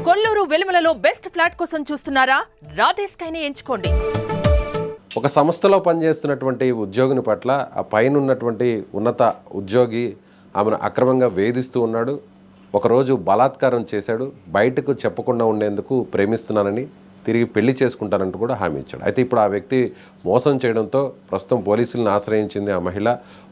Kolluru వెలుమలలో best flat కోసం చూస్తున్నారా? రాధేస్కైనే ఎంచుకోండి. ఒక సంస్థలో పనిచేస్తున్నటువంటి ఉద్యోగిని పట్ల ఆ పైన ఉన్నటువంటి ఉన్నత ఉద్యోగి ఆమెను అక్రమంగా వేధిస్తూ ఉన్నాడు. ఒకరోజు బలాత్కారం చేశాడు. బయటకు చెప్పకుండా ఉండేందుకు ప్రేమిస్తున్నానని, తిరిగి పెళ్లి చేసుకుంటానంటూ కూడా హామీ ఇచ్చాడు. అయితే ఇప్పుడు ఆ వ్యక్తి మోసం చేయడంతో ప్రస్తుతం పోలీసులను ఆశ్రయించింది ఆ మహిళ.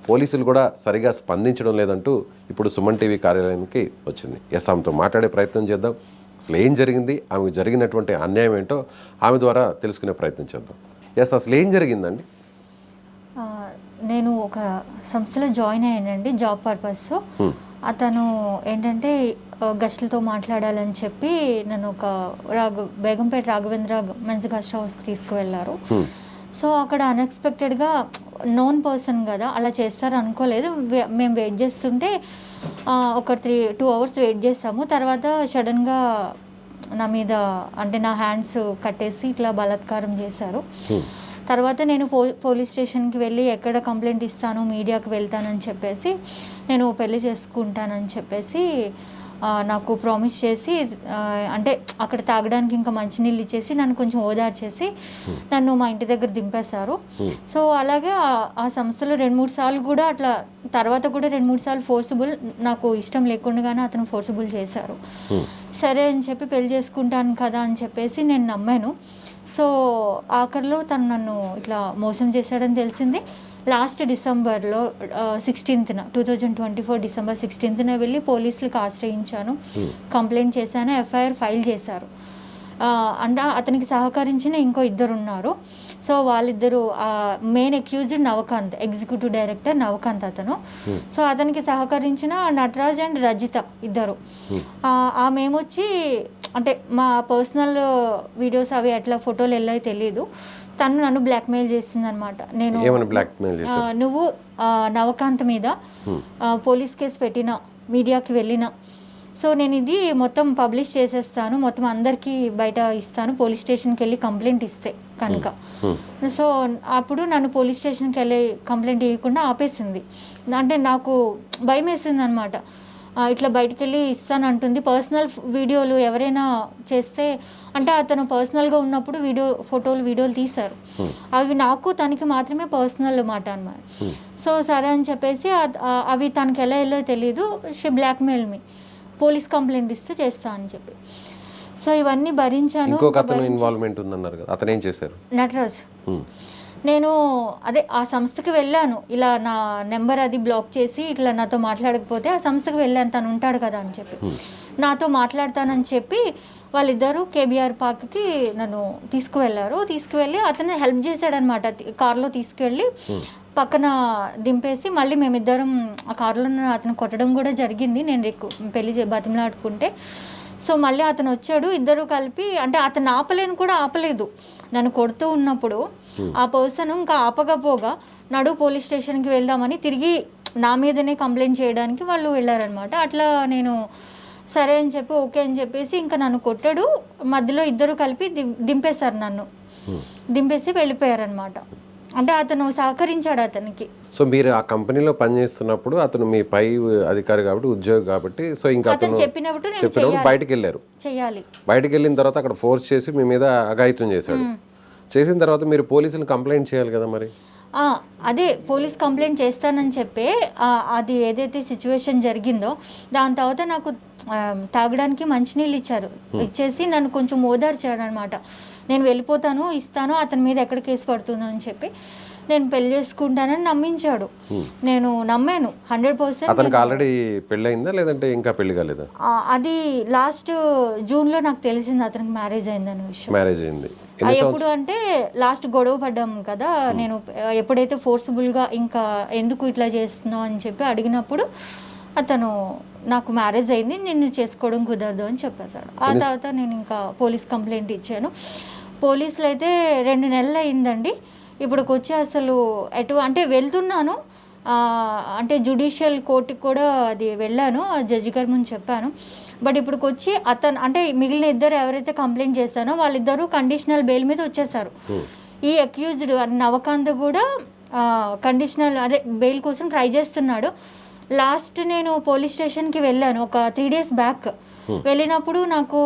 పోలీసులు కూడా సరిగా స్పందించడం లేదంటూ ఇప్పుడు సుమన్ టీవీ కార్యాలయానికి వచ్చింది. ఎస్, ఆమెతో మాట్లాడే ప్రయత్నం చేద్దాం. అసలు ఏం జరిగింది, ఆమెకు జరిగినటువంటి అన్యాయం ఏంటో ఆమె ద్వారా తెలుసుకునే ప్రయత్నం చేద్దాం. ఎస్, అసలు ఏం జరిగిందండి? నేను ఒక సంస్థలో జాయిన్ అయ్యానండి, జాబ్ పర్పస్. అతను ఏంటంటే గస్టులతో మాట్లాడాలని చెప్పి నన్ను ఒక బేగంపేట రాఘవేంద్ర మెన్స్ గస్ట్ హౌస్కి తీసుకువెళ్ళారు. సో అక్కడ అన్ఎక్స్పెక్టెడ్గా నోన్ పర్సన్ కదా, అలా చేస్తారు అనుకోలేదు. మేము వెయిట్ చేస్తుంటే ఒక 2 hours వెయిట్ చేస్తాము. తర్వాత సడన్గా నా మీద అంటే నా హ్యాండ్స్ కట్టేసి ఇట్లా బలాత్కారం చేశారు. తర్వాత నేను పోలీస్ స్టేషన్కి వెళ్ళి ఎక్కడ కంప్లైంట్ ఇస్తాను, మీడియాకి వెళ్తానని చెప్పేసి, నేను పెళ్లి చేసుకుంటానని చెప్పేసి నాకు ప్రామిస్ చేసి, అంటే అక్కడ తాగడానికి ఇంకా మంచినీళ్ళు ఇచ్చేసి నన్ను కొంచెం ఓదార్చేసి నన్ను మా ఇంటి దగ్గర దింపేశారు. సో అలాగే ఆ సంస్థలో 2-3 సార్లు కూడా అట్లా, తర్వాత కూడా 2-3 సార్లు ఫోర్సిబుల్, నాకు ఇష్టం లేకుండానే అతను ఫోర్సిబుల్ చేశారు. సరే అని చెప్పి పెళ్లి చేసుకుంటాను కదా అని చెప్పేసి నేను నమ్మాను. సో ఆఖరిలో తను నన్ను ఇట్లా మోసం చేశాడని తెలిసింది. లాస్ట్ డిసెంబర్లో 16th 2024 డిసెంబర్ 16th వెళ్ళి పోలీసులకు ఆశ్రయించాను, కంప్లైంట్ చేశాను, ఎఫ్ఐఆర్ ఫైల్ చేశారు. అంటే అతనికి సహకరించిన ఇంకో 2 ఉన్నారు. సో వాళ్ళిద్దరు, main accused Navakanth, executive director Navakanth అతను. సో అతనికి సహకరించిన నటరాజ్ అండ్ రజిత ఇద్దరు. మేమొచ్చి అంటే మా పర్సనల్ వీడియోస్ అవి ఎట్లా ఫోటోలు వెళ్ళాయో తెలియదు. తను నన్ను బ్లాక్మెయిల్ చేసింది అనమాట. నేను నువ్వు నవకాంత్ మీద పోలీస్ కేసు పెట్టినా, మీడియాకి వెళ్ళినా, సో నేను ఇది మొత్తం పబ్లిష్ చేసేస్తాను, మొత్తం అందరికీ బయట ఇస్తాను, పోలీస్ స్టేషన్కి వెళ్ళి కంప్లైంట్ ఇస్తే కనుక. సో అప్పుడు నన్ను పోలీస్ స్టేషన్కి వెళ్ళి కంప్లైంట్ ఇవ్వకుండా ఆపేసింది. అంటే నాకు భయం వేసింది అనమాట. ఇట్లా బయటికి వెళ్ళి ఇస్తానంటుంది. పర్సనల్ వీడియోలు ఎవరైనా చేస్తే, అంటే అతను పర్సనల్గా ఉన్నప్పుడు వీడియోలు తీశారు. అవి నాకు తనకి మాత్రమే పర్సనల్ మాట అన్నమాట. సో సరే అని చెప్పేసి అవి తనకి ఎలా వెళ్ళో తెలీదు. She blackmail me, police complaint ఇస్తే చేస్తా అని చెప్పి. సో ఇవన్నీ భరించాను. నటరాజ్. నేను అదే ఆ సంస్థకి వెళ్ళాను, ఇలా నా నెంబర్ అది బ్లాక్ చేసి ఇట్లా నాతో మాట్లాడకపోతే ఆ సంస్థకి వెళ్ళాను, తను ఉంటాడు కదా అని చెప్పి. నాతో మాట్లాడతానని చెప్పి వాళ్ళిద్దరూ కేబీఆర్ పార్క్కి నన్ను తీసుకువెళ్ళి అతను హెల్ప్ చేశాడనమాట. కార్లో తీసుకువెళ్ళి పక్కన దింపేసి మళ్ళీ మేమిద్దరం ఆ కార్లో అతను కొట్టడం కూడా జరిగింది. నేను పెళ్లి బతిమలాడుకుంటే, సో మళ్ళీ అతను వచ్చాడు, ఇద్దరు కలిపి, అంటే అతను ఆపలేదు. నన్ను కొడుతూ ఉన్నప్పుడు ఆ పర్సన్ ఇంకా ఆపకపోగా నడు పోలీస్ స్టేషన్కి వెళ్దామని తిరిగి నా మీదనే కంప్లైంట్ చేయడానికి వాళ్ళు వెళ్ళారనమాట. అట్లా నేను సరే అని చెప్పి ఓకే అని చెప్పేసి ఇంకా నన్ను కొట్టాడు. మధ్యలో ఇద్దరు కలిపి దింపేశారు, నన్ను దింపేసి వెళ్ళిపోయారనమాట. అంటే అతను సహకరించాడు అతనికి. సో మీరు ఆ కంపెనీలో పనిచేస్తున్నప్పుడు అతను మీ పై అధికారి కాబట్టి, ఉద్యోగి కాబట్టి, సో ఇంకా అతను చెప్పినప్పుడు బయటకు వెళ్ళారు. బయటకు వెళ్ళిన తర్వాత అక్కడ ఫోర్స్ చేసి మీ మీద అఘాయిత్యం చేశాడు. చేసిన తర్వాత మీరు పోలీసులు కంప్లైంట్ చేయాలి కదా మరి. అదే పోలీస్ కంప్లైంట్ చేస్తానని చెప్పి అది ఏదైతే సిచ్యువేషన్ జరిగిందో దాని తర్వాత నాకు తాగడానికి మంచినీళ్ళు ఇచ్చేసి నన్ను కొంచెం ఓదార్చాడు అనమాట. నేను వెళ్ళిపోతాను, ఇస్తాను, అతని మీద ఎక్కడ కేసు పడుతుందో అని చెప్పి నేను పెళ్లి చేసుకుంటానని నమ్మించాడు. నేను నమ్మాను 100%. అతనికి ఆల్రెడీ పెళ్ళయిందా లేదంటే ఇంకా పెళ్లి కాలేదా? అది లాస్ట్ జూన్లో నాకు తెలిసింది అతనికి మ్యారేజ్ అయిందనే విషయం. మ్యారేజ్ అయింది ఎప్పుడు అంటే లాస్ట్ గొడవ పడ్డాం కదా, నేను ఎప్పుడైతే ఫోర్స్ఫుల్గా ఇంకా ఎందుకు ఇట్లా చేస్తున్నావు అని చెప్పి అడిగినప్పుడు అతను నాకు మ్యారేజ్ అయింది, నిన్ను చేసుకోవడం కుదరదు అని చెప్పేశాడు. ఆ తర్వాత నేను ఇంకా పోలీస్ కంప్లైంట్ ఇచ్చాను. పోలీసులు అయితే 2 నెలలు అయిందండి. ఇప్పటికి వచ్చి అసలు అంటే వెళ్తున్నాను, అంటే జ్యుడిషియల్ కోర్టుకి కూడా అది వెళ్ళాను, జడ్జి గారి ముందు చెప్పాను. బట్ ఇప్పటికి వచ్చి అతను, అంటే మిగిలిన ఇద్దరు ఎవరైతే కంప్లైంట్ చేస్తానో వాళ్ళిద్దరూ కండిషనల్ బెయిల్ మీద వచ్చేసారు. ఈ అక్యూజ్డ్ నవకాంత్ కూడా కండిషనల్ అదే బెయిల్ కోసం ట్రై చేస్తున్నాడు. లాస్ట్ నేను పోలీస్ స్టేషన్కి వెళ్ళాను ఒక 3 days బ్యాక్. వెళ్ళినప్పుడు నాకు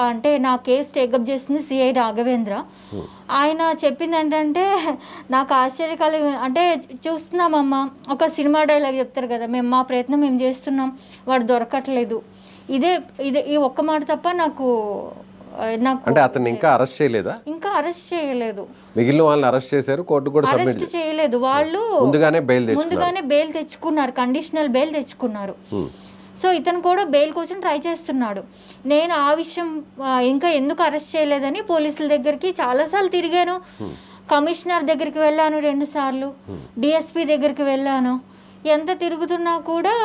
అంటే నా కేసు టేకప్ చేసింది సిఐ రాఘవేంద్ర. ఆయన చెప్పింది ఏంటంటే నాకు ఆశ్చర్యకాలం, అంటే చూస్తున్నామమ్మా, ఒక సినిమా డైలాగ్ చెప్తారు కదా, మా ప్రయత్నం మేము చేస్తున్నాం, వాడు దొరకట్లేదు, ఇదే ఇదే ఈ ఒక్క మాట తప్ప నాకు అంటే అతన్ని ఇంకా అరెస్ట్ చేయలేదా? ఇంకా అరెస్ట్ చేయలేదు. మిగిలిన వాళ్ళని అరెస్ట్ చేశారు, కోర్టు కూడా అరెస్ట్ చేయలేదు. వాళ్ళు ముందుగానే బెయిల్ తెచ్చుకున్నారు, కండిషనల్ బెయిల్ తెచ్చుకున్నారు. సో ఇతను కూడా బెయిల్ కోసం ట్రై చేస్తున్నాడు. నేను ఆ విషయం ఇంకా ఎందుకు అరెస్ట్ చేయలేదని పోలీసుల దగ్గరికి చాలాసార్లు తిరిగాను. కమిషనర్ దగ్గరికి వెళ్ళాను 2 సార్లు, డిఎస్పీ దగ్గరికి వెళ్ళాను. ఎంత తిరుగుతున్నా కూడా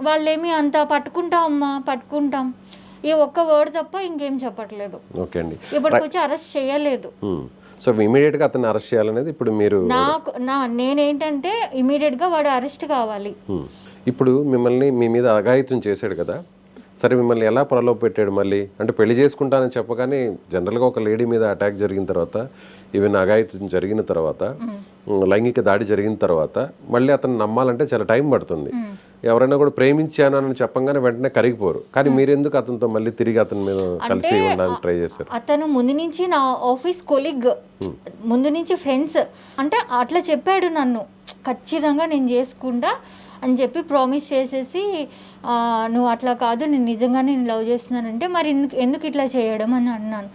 వాళ్ళేమి అంత పట్టుకుంటాం ఈ ఒక్క వర్డ్ తప్ప ఇంకేం చెప్పట్లేదు. ఓకే అండి, ఇప్పటికొచ్చి అరెస్ట్ చేయలేదు. సో ఇమీడియట్ గా అతన్ని అరెస్ట్ చేయాలనేది ఇప్పుడు మీరు నేనేంటంటే ఇమీడియట్ గా వాడు అరెస్ట్ కావాలి. ఇప్పుడు మిమ్మల్ని మీ మీద అఘాయిత్యం చేశాడు కదా, సరే మిమ్మల్ని ఎలా ప్రలోభ పెట్టాడు మళ్ళీ? అంటే పెళ్లి చేసుకుంటానని చెప్పగానే జనరల్గా ఒక లేడీ మీద అటాక్ జరిగిన తర్వాత, ఈవెన్ అఘాయిత్యం జరిగిన తర్వాత, లైంగిక దాడి జరిగిన తర్వాత మళ్ళీ అతను నమ్మాలంటే చాలా టైం పడుతుంది. ఎవరైనా కూడా ప్రేమించానని చెప్పగానే వెంటనే కరిగిపోరు, కానీ మీరెందుకు అతనితో మళ్ళీ తిరిగి అతని మీద కలిసి ఉండడానికి ట్రై చేశారు? అతను ముందు నుంచి నా ఆఫీస్ కొలీగ్, ముందు నుంచి ఫ్రెండ్స్, అంటే అట్లా చెప్పాడు నన్ను, ఖచ్చితంగా నేను చేసుకుంటా అని చెప్పి ప్రామిస్ చేసేసి, నువ్వు అట్లా కాదు, నేను నిజంగానే నేను లవ్ చేస్తున్నానంటే మరి ఎందుకు ఇట్లా చేయడం అని అన్నాను.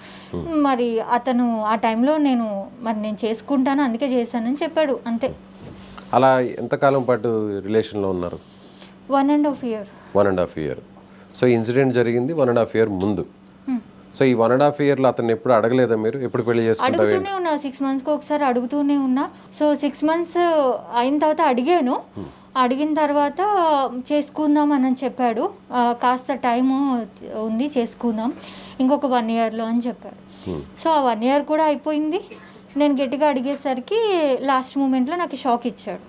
మరి అతను ఆ టైంలో నేను చేసుకుంటాను అందుకే చేశానని చెప్పాడు, అంతే. అలా ఎంతకాలం పాటు రిలేషన్లో ఉన్నారు? 1.5 year. 1.5 year. సో ఇన్సిడెంట్ జరిగింది 1.5 year ముందు. సో ఈ 1.5 yearలో అతను ఎప్పుడు అడగలేదా మీరు ఎప్పుడు పెళ్లి చేసుకుంటారు? అడుగుతూనే ఉన్నా, 6 monthsకి ఒకసారి అడుగుతూనే ఉన్నా. సో 6 months అయిన తర్వాత అడిగాను. అడిగిన తర్వాత చేసుకుందాం అని చెప్పాడు, కాస్త టైము ఉంది చేసుకుందాం ఇంకొక 1 yearలో అని చెప్పాడు. సో ఆ 1 year కూడా అయిపోయింది. నేను గట్టిగా అడిగేసరికి లాస్ట్ మూమెంట్లో నాకు షాక్ ఇచ్చాడు.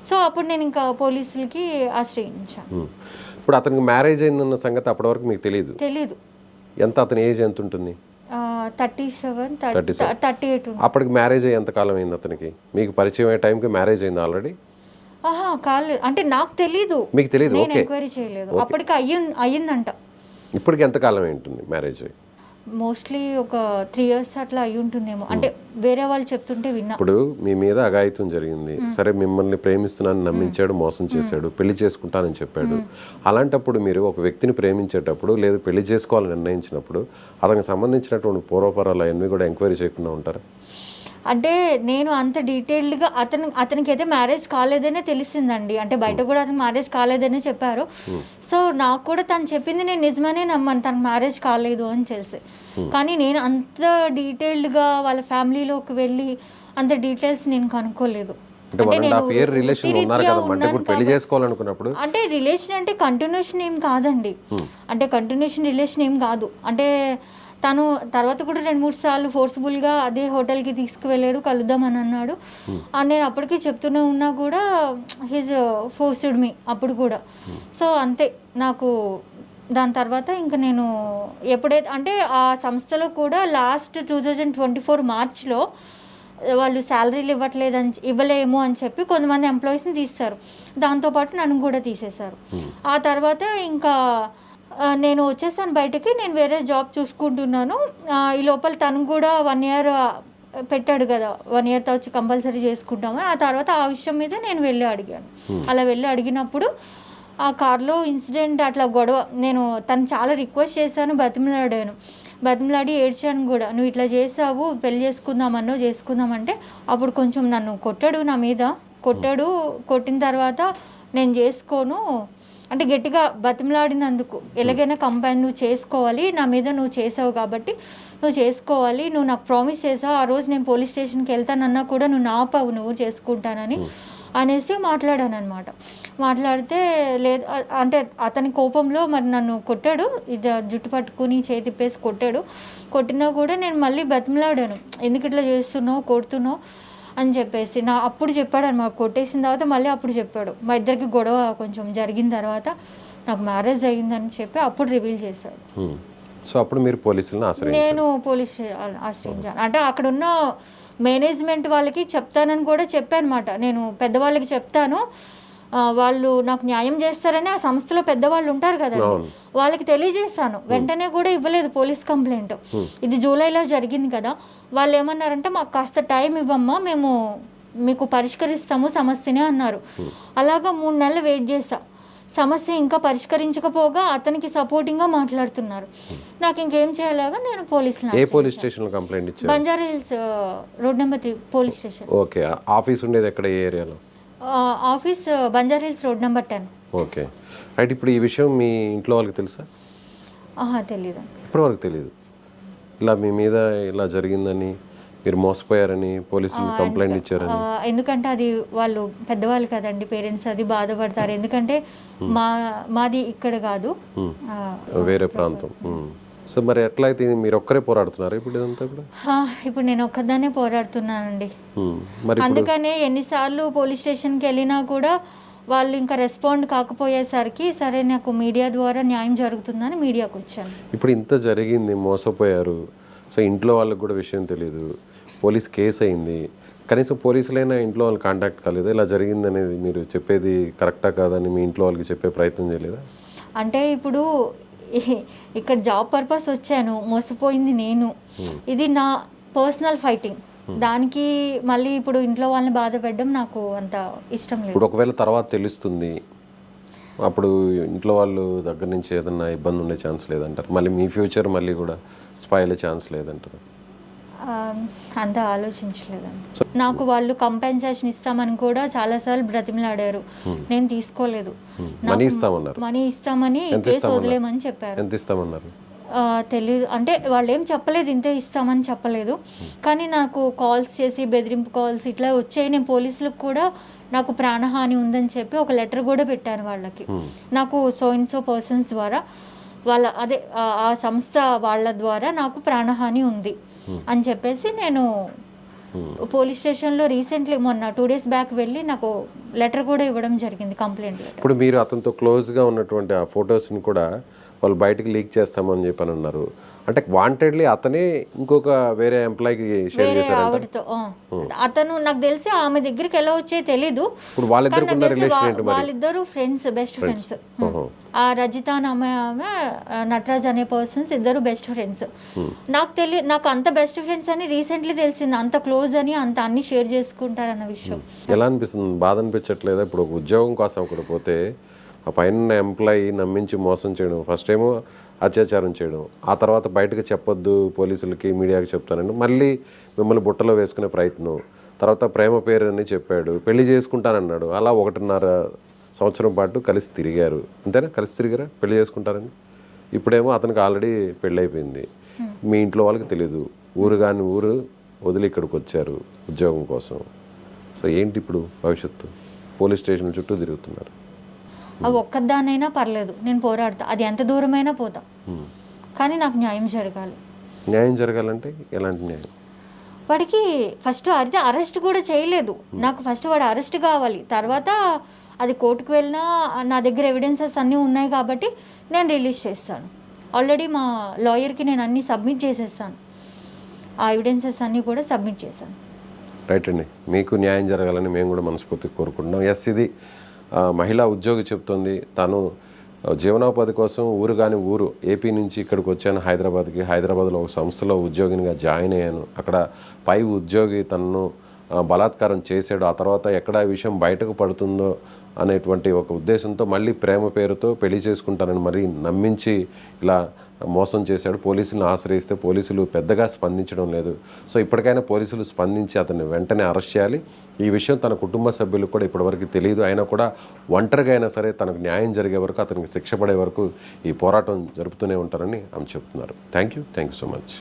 సో అప్పుడు నేను ఇంకా పోలీసులకి ఆశ్రయించాను. ఇప్పుడు అతనికి మ్యారేజ్ అయిందన్న సంగతి అప్పటి వరకు మీకు తెలీదు? ఎంత అతని ఏజ్ ఎంత ఉంటుంది? 37, 38. అప్పటికి మ్యారేజ్ అయ్యి ఎంత కాలం అయింది అతనికి? మీకు పరిచయం అయ్యే టైంకి మ్యారేజ్ అయింది ఆల్రెడీ? కాలేదు, అంటే నాకు తెలీదు, మీకు తెలీదు, నేను ఎంక్వైరీ చేయలేదు. అప్పటికి అయ్యిందంట. ఇప్పటికి ఎంత కాలం ఏంటుంది మ్యారేజ్? మోస్ట్లీ ఒక 3 years అట్లా అయ్యి ఉంటుందేమో, అంటే వేరే వాళ్ళు చెప్తుంటే విన్నా. ఇప్పుడు మీ మీద అఘాయిత్యం జరిగింది, సరే మిమ్మల్ని ప్రేమిస్తున్నానని నమ్మించాడు, మోసం చేశాడు, పెళ్లి చేసుకుంటానని చెప్పాడు. అలాంటప్పుడు మీరు ఒక వ్యక్తిని ప్రేమించేటప్పుడు లేదా పెళ్లి చేసుకోవాలని నిర్ణయించినప్పుడు అతనికి సంబంధించినటువంటి పూర్వపరాలు అవన్నీ కూడా ఎంక్వైరీ చేయకుండా ఉంటారా? అంటే నేను అంత డీటెయిల్డ్గా అతనికి అయితే మ్యారేజ్ కాలేదనే తెలిసిందండి, అంటే బయట కూడా అతను మ్యారేజ్ కాలేదనే చెప్పారు. సో నాకు కూడా తను చెప్పింది నేను నిజమనే నమ్మాను, తనకు మ్యారేజ్ కాలేదు అని తెలిసి. కానీ నేను అంత డీటెయిల్డ్గా వాళ్ళ ఫ్యామిలీలోకి వెళ్ళి అంత డీటెయిల్స్ నేను కనుక్కోలేదు. అంటే రిలేషన్ అంటే కంటిన్యూషన్ ఏం కాదండి, అంటే కంటిన్యూషన్ రిలేషన్ ఏం కాదు. అంటే తను తర్వాత కూడా 2-3 సార్లు ఫోర్స్ఫుల్గా అదే హోటల్కి తీసుకువెళ్ళాడు, కలుద్దామని అన్నాడు. నేను అప్పటికీ చెప్తూనే ఉన్నా కూడా హీజ్ ఫోర్స్డ్ మీ అప్పుడు కూడా. సో అంతే, నాకు దాని తర్వాత ఇంకా నేను ఎప్పుడైతే అంటే ఆ సంస్థలో కూడా లాస్ట్ 2024 మార్చ్లో వాళ్ళు శాలరీలు ఇవ్వలేము అని చెప్పి కొంతమంది ఎంప్లాయీస్ని తీస్తారు, దాంతోపాటు నన్ను కూడా తీసేశారు. ఆ తర్వాత ఇంకా నేను వచ్చేసాను బయటకి, నేను వేరే జాబ్ చూసుకుంటున్నాను. ఈ లోపల తను కూడా 1 year పెట్టాడు కదా, 1 year వచ్చి కంపల్సరీ చేసుకుంటామని. ఆ తర్వాత ఆ విషయం మీద నేను వెళ్ళి అడిగాను. అలా వెళ్ళి అడిగినప్పుడు ఆ కార్లో ఇన్సిడెంట్ అట్లా గొడవ, నేను తను చాలా రిక్వెస్ట్ చేశాను, బతిమలాడి ఏడ్చాను కూడా, నువ్వు ఇట్లా చేసావు, పెళ్లి చేసుకుందామంటే అప్పుడు కొంచెం నన్ను కొట్టాడు, నా మీద కొట్టిన తర్వాత నేను చేసుకోను అంటే గట్టిగా బతిమలాడినందుకు, ఎలాగైనా కంపైన్ నువ్వు చేసుకోవాలి, నా మీద నువ్వు చేసావు కాబట్టి నువ్వు చేసుకోవాలి, నువ్వు నాకు ప్రామిస్ చేసావు, ఆ రోజు నేను పోలీస్ స్టేషన్కి వెళ్తానన్నా కూడా నువ్వు నాపావు, నువ్వు చేసుకుంటానని అనేసి మాట్లాడాను అనమాట. మాట్లాడితే లేదు అంటే అతని కోపంలో మరి నన్ను కొట్టాడు, ఇది జుట్టు పట్టుకుని చేతిప్పేసి కొట్టినా కూడా నేను మళ్ళీ బతిమలాడాను, ఎందుకు ఇట్లా చేస్తున్నావు, కొడుతున్నావు అని చెప్పేసి. అప్పుడు చెప్పాడు అనమాట, కొట్టేసిన తర్వాత మళ్ళీ అప్పుడు చెప్పాడు. మా ఇద్దరికి గొడవ కొంచెం జరిగిన తర్వాత నాకు మ్యారేజ్ అయ్యిందని చెప్పి అప్పుడు రివీల్ చేశాడు. సో అప్పుడు మీరు పోలీసులను ఆశ్రయించారు? నేను పోలీస్ ఆశ్రయించాను. అంటే అక్కడ ఉన్న మేనేజ్మెంట్ వాళ్ళకి చెప్తానని కూడా చెప్పాను అనమాట, నేను పెద్దవాళ్ళకి చెప్తాను, వాళ్ళు నాకు న్యాయం చేస్తారని ఆ సంస్థలో పెద్దవాళ్ళు ఉంటారు కదండి, వాళ్ళకి తెలియజేస్తాను. వెంటనే కూడా ఇవ్వలేదు పోలీస్ కంప్లైంట్. ఇది జూలైలో జరిగింది కదా. వాళ్ళు ఏమన్నారంటే మాకు కాస్త టైం ఇవ్వమ్మా, మేము మీకు పరిష్కరిస్తాము సమస్యని అన్నారు. అలాగా 3 నెలలు వెయిట్ చేస్తా. సమస్య ఇంకా పరిష్కరించకపోగా అతనికి సపోర్టింగ్గా మాట్లాడుతున్నారు. నాకు ఇంకేం చేయలేగా నేను పోలీస్ స్టేషన్లో కంప్లైంట్ ఇచ్చారు. Banjara hills road number 3 police station. Okay, office ఉండేది ఎక్కడ, ఏ ఏరియాలో? Office Banjara hills road number 10. Okay right. ఇప్పుడు ఈ విషయం మీ ఇంట్లో వాళ్ళకి తెలుసా? తెలీదు. ఇప్పటివరకు తెలియదు. ఇలా మీ మీద ఇలా జరిగిందని, మీరు మోసపోయారని పోలీసులు కంప్లైంట్ ఇచ్చారని? ఎందుకంటే అది వాళ్ళు పెద్దవాళ్ళు కదండి, పేరెంట్స్, అది బాధపడతారు. ఎందుకంటే మాది ఇక్కడ కాదు, వేరే ప్రాంతం. సో మరి ఎట్లా అయితే మీరు ఒక్కరే పోరాడుతున్నారు ఇప్పుడు ఇదంతా కూడా? ఇప్పుడు నేను ఒక్కదాన్నే పోరాడుతున్నానండి. అందుకనే ఎన్నిసార్లు పోలీస్ స్టేషన్కి వెళ్ళినా కూడా వాళ్ళు ఇంకా రెస్పాండ్ కాకపోయేసరికి సరే నాకు మీడియా ద్వారా న్యాయం జరుగుతుందని మీడియాకు వచ్చాను. ఇప్పుడు ఇంత జరిగింది, మోసపోయారు, సో ఇంట్లో వాళ్ళకి కూడా విషయం తెలియదు, పోలీస్ కేసు అయింది, కనీసం పోలీసులైనా ఇంట్లో వాళ్ళు కాంటాక్ట్ కాలేదు. ఇలా జరిగింది అనేది మీరు చెప్పేది కరెక్టా కాదని మీ ఇంట్లో వాళ్ళకి చెప్పే ప్రయత్నం చేయలేదా? అంటే ఇప్పుడు ఇక్కడ జాబ్ పర్పస్ వచ్చాను, మోసపోయింది నేను, ఇది నా పర్సనల్ ఫైటింగ్. దానికి మళ్ళీ ఇప్పుడు ఇంట్లో వాళ్ళని బాధ పెట్టడం నాకు అంత ఇష్టం లేదు. ఇప్పుడు ఒకవేళ తర్వాత తెలుస్తుంది, అప్పుడు ఇంట్లో వాళ్ళు దగ్గర నుంచి ఏదన్నా ఇబ్బంది ఉండే ఛాన్స్ లేదంటారు? మళ్ళీ మీ ఫ్యూచర్ మళ్ళీ కూడా స్పాయిల్ ఛాన్స్ లేదంటారు? అంత ఆలోచించలేదండి. నాకు వాళ్ళు కంపెన్సేషన్ ఇస్తామని కూడా చాలాసార్లు బ్రతిమలాడారు, నేను తీసుకోలేదు. మనీ ఇస్తామని కేసు వదిలేమని చెప్పారు. ఎంత ఇస్తామన్నారు? తెలీదు, అంటే వాళ్ళు ఏం చెప్పలేదు, ఇంతే ఇస్తామని చెప్పలేదు. కానీ నాకు కాల్స్ చేసి బెదిరింపు కాల్స్ ఇట్లా వచ్చాయి. నేను పోలీసులకు కూడా నాకు ప్రాణహాని ఉందని చెప్పి ఒక లెటర్ కూడా పెట్టాను వాళ్ళకి. నాకు సో అండ్ సో పర్సన్స్ ద్వారా, వాళ్ళ అదే ఆ సంస్థ వాళ్ళ ద్వారా నాకు ప్రాణహాని ఉంది అని చెప్పేసి నేను పోలీస్ స్టేషన్లో రీసెంట్లీ మొన్న 2 days బ్యాక్ వెళ్ళి నాకు లెటర్ కూడా ఇవ్వడం జరిగింది, కంప్లైంట్ లెటర్. ఇప్పుడు మీరు అతనితో క్లోజ్గా ఉన్నటువంటి ఆ ఫొటోస్ని కూడా వాళ్ళు బయటకు లీక్ చేస్తామని చెప్పని అన్నారు. అంటే వాంటెడ్లీ అతనే ఇంకొక వేరే ఎంప్లాయీకి షేర్ చేశారు ఆవిడతో. అతను నాకు తెలిసి ఆమె దగ్గరికి ఎలా వచ్చే తెలీదు. ఇప్పుడు వాళ్ళిద్దరు ఫ్రెండ్స్, బెస్ట్ ఫ్రెండ్స్. ఆ రజిత ఆమె నటరాజ్ అనే పర్సన్స్ ఇద్దరు బెస్ట్ ఫ్రెండ్స్. నాకు అంత బెస్ట్ ఫ్రెండ్స్ అని రీసెంట్లీ తెలిసింది, అంత క్లోజ్ అని, అంత అన్ని షేర్ చేసుకుంటారన్న విషయం. ఎలా అనిపిస్తుంది? బాధ అనిపించట్లేదా? ఇప్పుడు ఒక ఉద్యోగం కోసం అక్కడ పోతే ఆ పైన ఎంప్లాయీ నమ్మించి మోసం చేయడం, ఫస్ట్ ఏమో అత్యాచారం చేయడం, ఆ తర్వాత బయటకు చెప్పొద్దు పోలీసులకి, మీడియాకి చెప్తానండి, మళ్ళీ మిమ్మల్ని బుట్టలో వేసుకునే ప్రయత్నం, తర్వాత ప్రేమ పేరు అని చెప్పాడు, పెళ్లి చేసుకుంటానన్నాడు, అలా 1.5 సంవత్సరం పాటు కలిసి తిరిగారు. అంతేనా? కలిసి తిరిగారా? పెళ్లి చేసుకుంటారని. ఇప్పుడేమో అతనికి ఆల్రెడీ పెళ్ళి అయిపోయింది, మీ ఇంట్లో వాళ్ళకి తెలియదు, ఊరు కాని ఊరు వదిలి ఇక్కడికి వచ్చారు ఉద్యోగం కోసం. సో ఏంటి ఇప్పుడు భవిష్యత్తు? పోలీస్ స్టేషన్ చుట్టూ తిరుగుతున్నారు. అవి ఒక్కదానైనా పర్లేదు, నేను పోరాడతా, అది ఎంత దూరమైనా పోతా, కానీ నాకు న్యాయం జరగాలి. న్యాయం జరగాలంటే ఎలాంటి న్యాయం? వాడికి ఫస్ట్ అయితే అరెస్ట్ కూడా చేయలేదు, నాకు ఫస్ట్ వాడు అరెస్ట్ కావాలి, తర్వాత అది కోర్టుకు వెళ్ళినా నా దగ్గర ఎవిడెన్సెస్ అన్నీ ఉన్నాయి కాబట్టి నేను రిలీజ్ చేస్తాను. ఆల్రెడీ మా లాయర్కి నేను అన్నీ సబ్మిట్ చేసేస్తాను, ఆ ఎవిడెన్సెస్ అన్నీ కూడా సబ్మిట్ చేశాను. రైట్ అండి, మీకు న్యాయం జరగాలని మేము కూడా మనస్ఫూర్తిగా కోరుకుంటున్నాం. ఎస్, ఇది మహిళా ఉద్యోగి చెప్తుంది. తను జీవనోపాధి కోసం ఊరు కాని ఊరు ఏపీ నుంచి ఇక్కడికి వచ్చాను హైదరాబాద్కి, హైదరాబాద్లో ఒక సంస్థలో ఉద్యోగినిగా జాయిన్ అయ్యాను, అక్కడ పై ఉద్యోగి తనను బలాత్కారం చేశాడు, ఆ తర్వాత ఎక్కడ ఈ విషయం బయటకు పడుతుందో అనేటువంటి ఒక ఉద్దేశంతో మళ్ళీ ప్రేమ పేరుతో పెళ్లి చేసుకుంటానని మరీ నమ్మించి ఇలా మోసం చేశాడు. పోలీసులను ఆశ్రయిస్తే పోలీసులు పెద్దగా స్పందించడం లేదు. సో ఇప్పటికైనా పోలీసులు స్పందించి అతన్ని వెంటనే అరెస్ట్ చేయాలి. ఈ విషయం తన కుటుంబ సభ్యులకు కూడా ఇప్పటివరకు తెలియదు. అయినా కూడా ఒంటరిగా అయినా సరే తనకు న్యాయం జరిగే వరకు, అతనికి శిక్ష పడే వరకు ఈ పోరాటం జరుపుతూనే ఉంటారని ఆమె చెప్తున్నారు. Thank you so much.